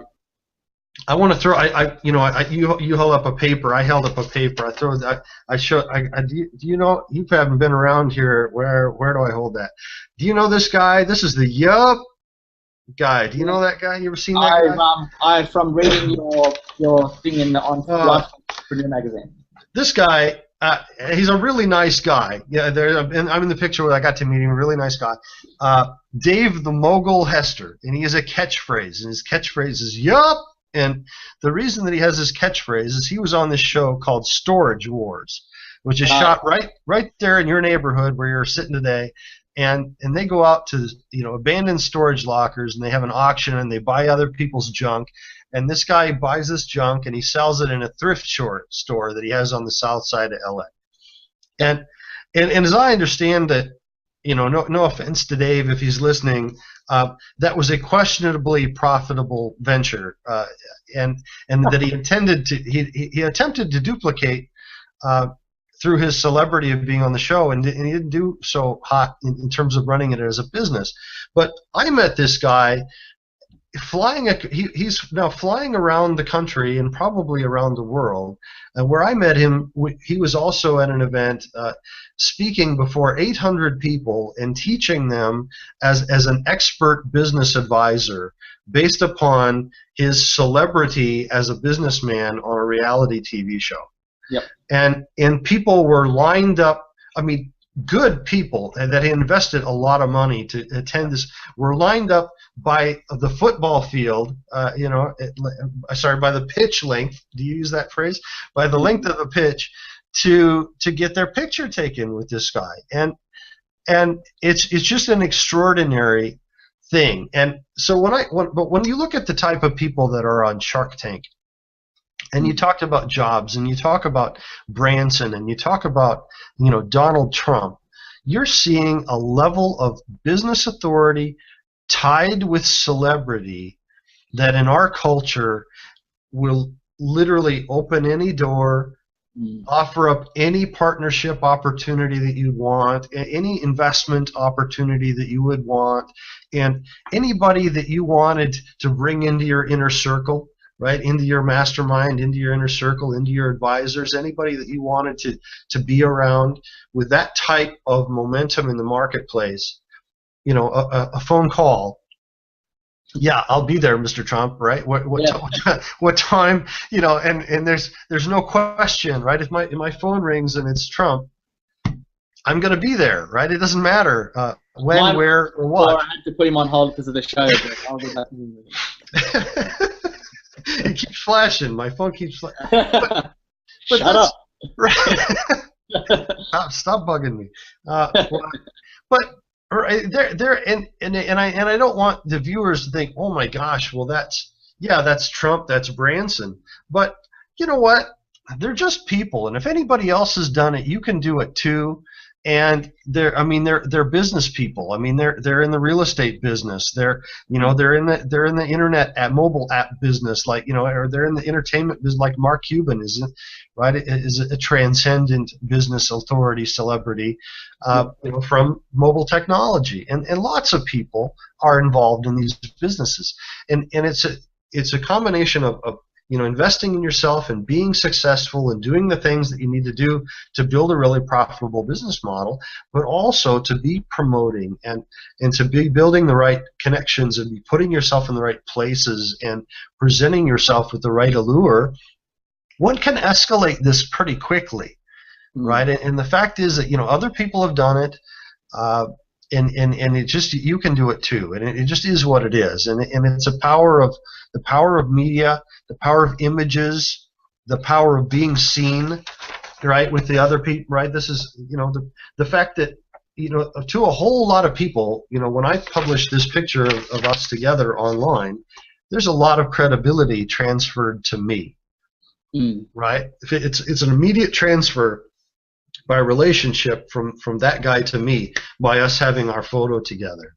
want to throw. You held up a paper. I held up a paper. I throw that. Do you know? You haven't been around here. Where do I hold that? Do you know this guy? This is the Yup guy. Do you know that guy? You ever seen that guy? I've from reading your thing in on Entrepreneur magazine. This guy, he's a really nice guy. Yeah, I'm in the picture where I got to meet him. A really nice guy. Dave the Mogul Hester, and he has a catchphrase, and his catchphrase is "Yup." And the reason that he has this catchphrase is he was on this show called Storage Wars, which is shot right there in your neighborhood where you're sitting today. And they go out to abandoned storage lockers, and they have an auction, and they buy other people's junk. And this guy buys this junk, and he sells it in a thrift store that he has on the south side of LA. And as I understand it, no offense to Dave if he's listening, that was a questionably profitable venture, and that he attempted to duplicate through his celebrity of being on the show, and he didn't do so hot in terms of running it as a business. But I met this guy he's now flying around the country and probably around the world. And where I met him, he was also at an event speaking before 800 people and teaching them as an expert business advisor based upon his celebrity as a businessman on a reality TV show. Yep. And people were lined up. I mean, good people that had invested a lot of money to attend this were lined up by the football field, by the pitch length. Do you use that phrase? By the length of the pitch to get their picture taken with this guy. And it's just an extraordinary thing. And so when you look at the type of people that are on Shark Tank, and you talked about Jobs, and you talk about Branson, and you talk about Donald Trump, you're seeing a level of business authority tied with celebrity that in our culture will literally open any door, offer up any partnership opportunity that you want, any investment opportunity that you would want, and anybody that you wanted to bring into your inner circle, right, into your mastermind, into your inner circle, into your advisors, anybody that you wanted to be around with that type of momentum in the marketplace, a phone call. Yeah, I'll be there, Mr. Trump, right? What time, and there's no question, right? If my phone rings and it's Trump, I'm going to be there, right? It doesn't matter when, where, or what. Or I had to put him on hold because of the show. It keeps flashing. My phone keeps flashing. But Shut up. Right. Stop bugging me. But I don't want the viewers to think, oh my gosh, well that's Trump, that's Branson. But you know what? They're just people, and if anybody else has done it, you can do it too. And they're business people. I mean, they're in the real estate business. They're in the internet mobile app business, or they're in the entertainment business, like Mark Cuban is a transcendent business authority celebrity, from mobile technology, and lots of people are involved in these businesses, and it's a combination of investing in yourself and being successful and doing the things that you need to do to build a really profitable business model, but also to be promoting and to be building the right connections and be putting yourself in the right places and presenting yourself with the right allure. One can escalate this pretty quickly, right? And the fact is that other people have done it, and it just, you can do it too, and it just is what it is, and it's the power of media, the power of images, the power of being seen, right, with the other people, right? This is the fact that to a whole lot of people, when I publish this picture of us together online, there's a lot of credibility transferred to me, right? It's an immediate transfer by relationship from that guy to me by us having our photo together.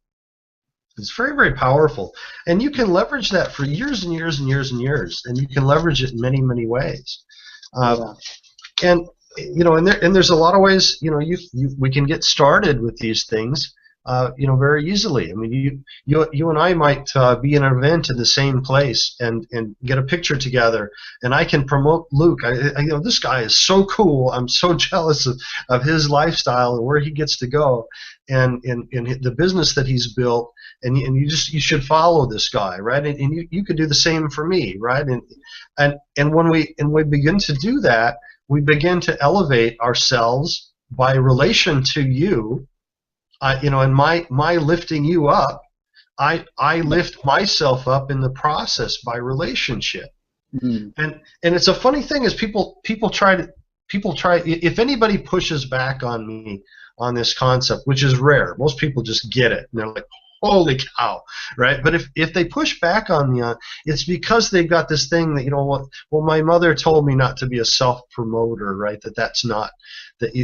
It's very, very powerful, and you can leverage that for years and years and years and years, and you can leverage it in many, many ways. And there's a lot of ways we can get started with these things very easily. I mean, you and I might be in an event in the same place and get a picture together, and I can promote Luke. This guy is so cool. I'm so jealous of his lifestyle and where he gets to go, and the business that he's built. And you should follow this guy, right? And you could do the same for me, right? And when we begin to do that, we begin to elevate ourselves by relation to you. And my lifting you up, I lift myself up in the process by relationship. And it's a funny thing is people try. If anybody pushes back on me on this concept, which is rare, most people just get it and they're like, holy cow, right? But if they push back on me, it's because they've got this thing that, well, my mother told me not to be a self-promoter, right? That's not, that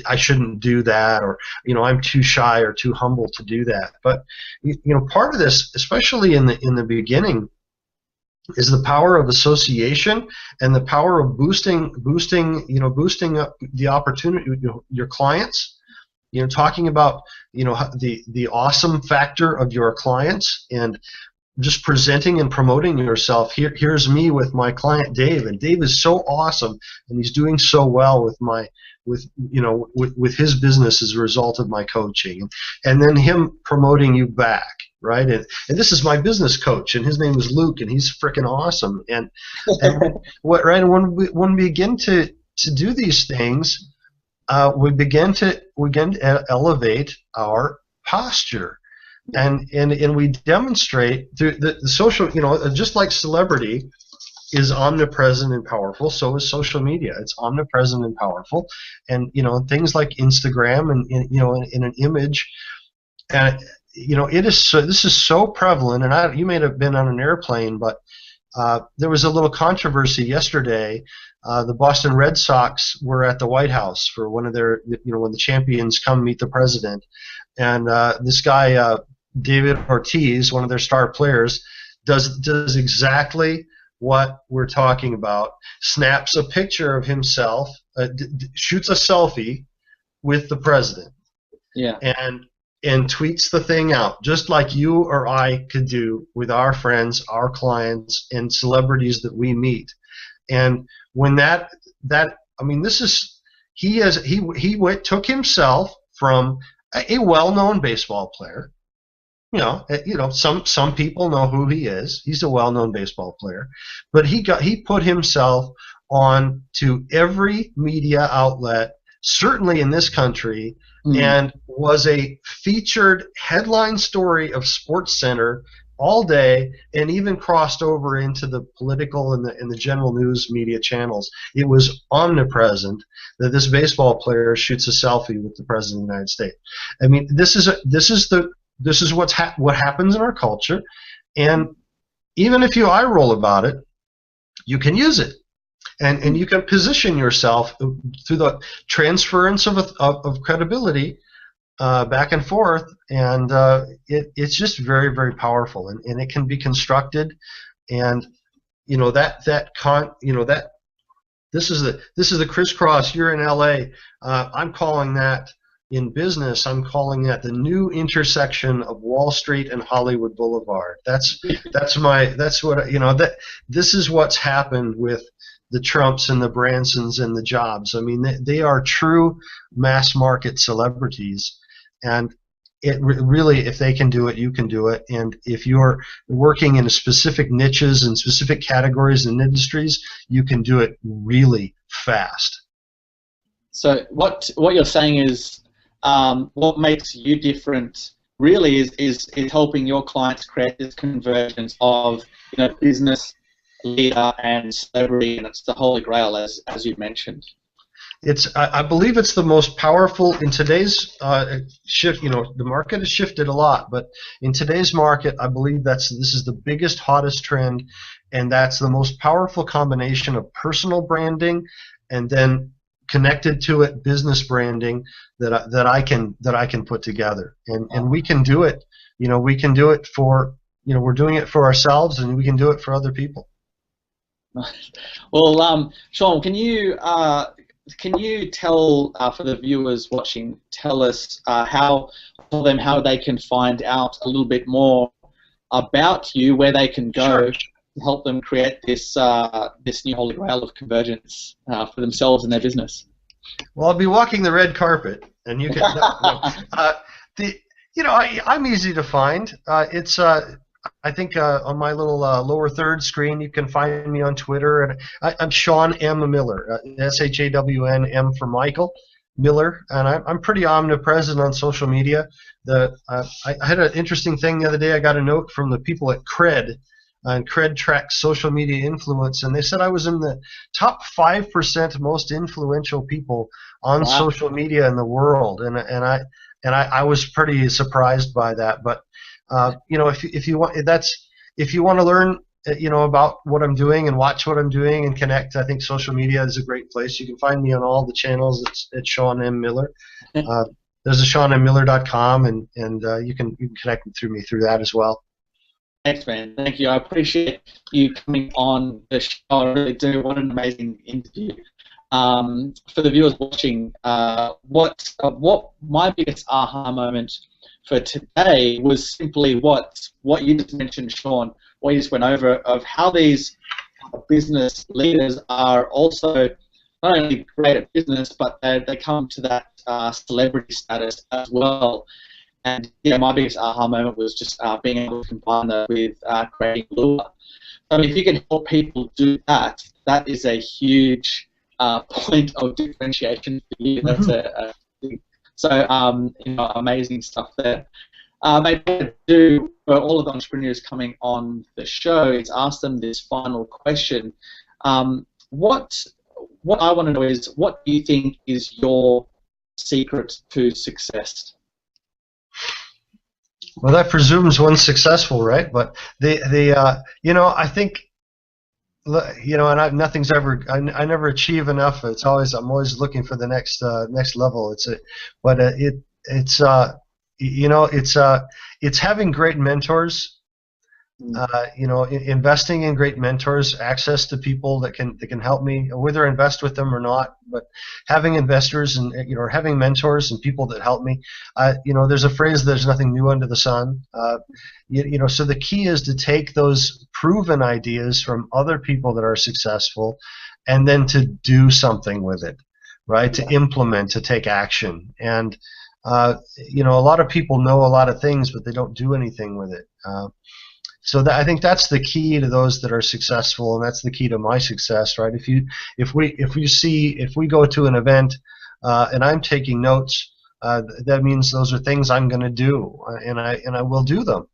I shouldn't do that, or, I'm too shy or too humble to do that. But, part of this, especially in the beginning, is the power of association and the power of boosting up the opportunity, your clients. Talking about the awesome factor of your clients and just presenting and promoting yourself. Here's me with my client Dave, and Dave is so awesome, and he's doing so well with his business as a result of my coaching, and then him promoting you back, right? And this is my business coach, and his name is Luke, and he's freaking awesome. And right? And when we begin to do these things, we begin to elevate our posture, and we demonstrate through the social, just like celebrity is omnipresent and powerful, so is social media. It's omnipresent and powerful, and things like Instagram and in an image, and it is so. This is so prevalent, and you may have been on an airplane, but there was a little controversy yesterday. The Boston Red Sox were at the White House for one of their, when the champions come meet the president, and this guy David Ortiz, one of their star players, does exactly what we're talking about. Snaps a picture of himself, shoots a selfie with the president, and tweets the thing out, just like you or I could do with our friends, our clients, and celebrities that we meet. And when took himself from a well-known baseball player. Some people know who he is. He's a well-known baseball player, but he put himself on to every media outlet, certainly in this country, and was a featured headline story of SportsCenter all day, and even crossed over into the political and the general news media channels. It was omnipresent that this baseball player shoots a selfie with the president of the United States. I mean, this is what happens in our culture, and even if you eye roll about it, you can use it, and you can position yourself through the transference of credibility back and forth, and it's just very, very powerful, and it can be constructed, and this is the crisscross. You're in LA. I'm calling that, in business, I'm calling that the new intersection of Wall Street and Hollywood Boulevard. This is what's happened with the Trumps and the Bransons and the Jobs. I mean, they are true mass market celebrities. And it really, if they can do it, you can do it. And if you're working in specific niches and specific categories and industries, you can do it really fast. So what you're saying is, what makes you different really is helping your clients create this convergence of business, leader, and celebrity, and it's the holy grail, as you mentioned. I believe it's the most powerful in today's shift. You know, the market has shifted a lot, but in today's market, I believe this is the biggest, hottest trend, and that's the most powerful combination of personal branding and then connected to it business branding that I can put together, and we can do it. You know, we can do it for, you know, we're doing it for ourselves, and we can do it for other people. Well, Shawn, can you tell for the viewers watching, tell them how they can find out a little bit more about you, where they can go Sure. to help them create this this new holy grail of convergence for themselves and their business? Well, I'll be walking the red carpet, and you can. You know, I'm easy to find. I think on my little lower third screen, you can find me on Twitter, and I'm Shawn M. Miller, SHAWN M for Michael Miller, and I'm pretty omnipresent on social media. I had an interesting thing the other day. I got a note from the people at Cred, and Cred tracks social media influence, and they said I was in the top 5% most influential people on Wow. social media in the world, and I was pretty surprised by that. But you know, if you want to learn, you know, about what I'm doing and watch what I'm doing and connect, I think social media is a great place. You can find me on all the channels. It's Shawn M. Miller. There's a ShawnMMiller.com, and you can connect through me through that as well. Thanks, man. Thank you. I appreciate you coming on the show. I really do. What an amazing interview. For the viewers watching, what my biggest aha moment for today was simply what you just mentioned, Shawn, what you just went over, of how these business leaders are also not only great at business, but they come to that celebrity status as well. And yeah, my biggest aha moment was just being able to combine that with creating lure. I mean, if you can help people do that, that is a huge point of differentiation for you. That's so you know, amazing stuff there. Maybe what I do for all of the entrepreneurs coming on the show is ask them this final question. What I want to know is, what do you think is your secret to success? Well, that presumes one's successful, right? But you know, I think, you know, and nothing's ever, I never achieve enough. I'm always looking for the next level. You know, it's having great mentors. You know, investing in great mentors, access to people that can help me, whether I invest with them or not. But having investors and, you know, having mentors and people that help me. You know, there's a phrase: "There's nothing new under the sun." You know, so the key is to take those proven ideas from other people that are successful, and then to do something with it, right? To implement, to take action. And you know, a lot of people know a lot of things, but they don't do anything with it. So I think that's the key to those that are successful, and that's the key to my success, right? If we go to an event and I'm taking notes, that means those are things I'm going to do, and I will do them.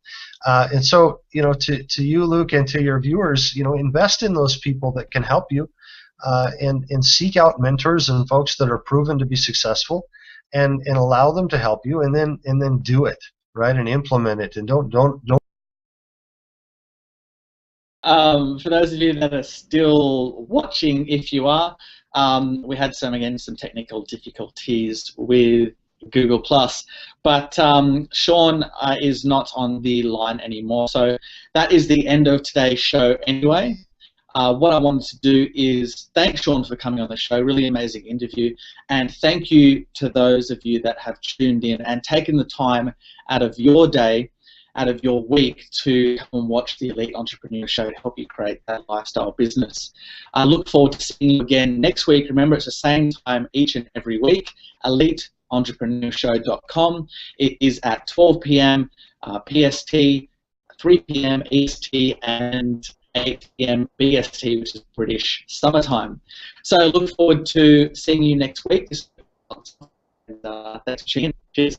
And so, you know, to you, Luke, and to your viewers, you know, invest in those people that can help you, and seek out mentors and folks that are proven to be successful, and allow them to help you, and then do it, right, and implement it, and don't. For those of you that are still watching, if you are, we had some technical difficulties with Google+, but Shawn is not on the line anymore, so that is the end of today's show anyway. What I wanted to do is thank Shawn for coming on the show, really amazing interview, and thank you to those of you that have tuned in and taken the time out of your day, out of your week, to come and watch the Elite Entrepreneur Show to help you create that lifestyle business. I look forward to seeing you again next week. Remember, it's the same time each and every week, EliteEntrepreneurshow.com. It is at 12 p.m. PST, 3 p.m. EST, and 8 p.m. BST, which is British summertime. So look forward to seeing you next week. And, thanks for tuning in. Cheers.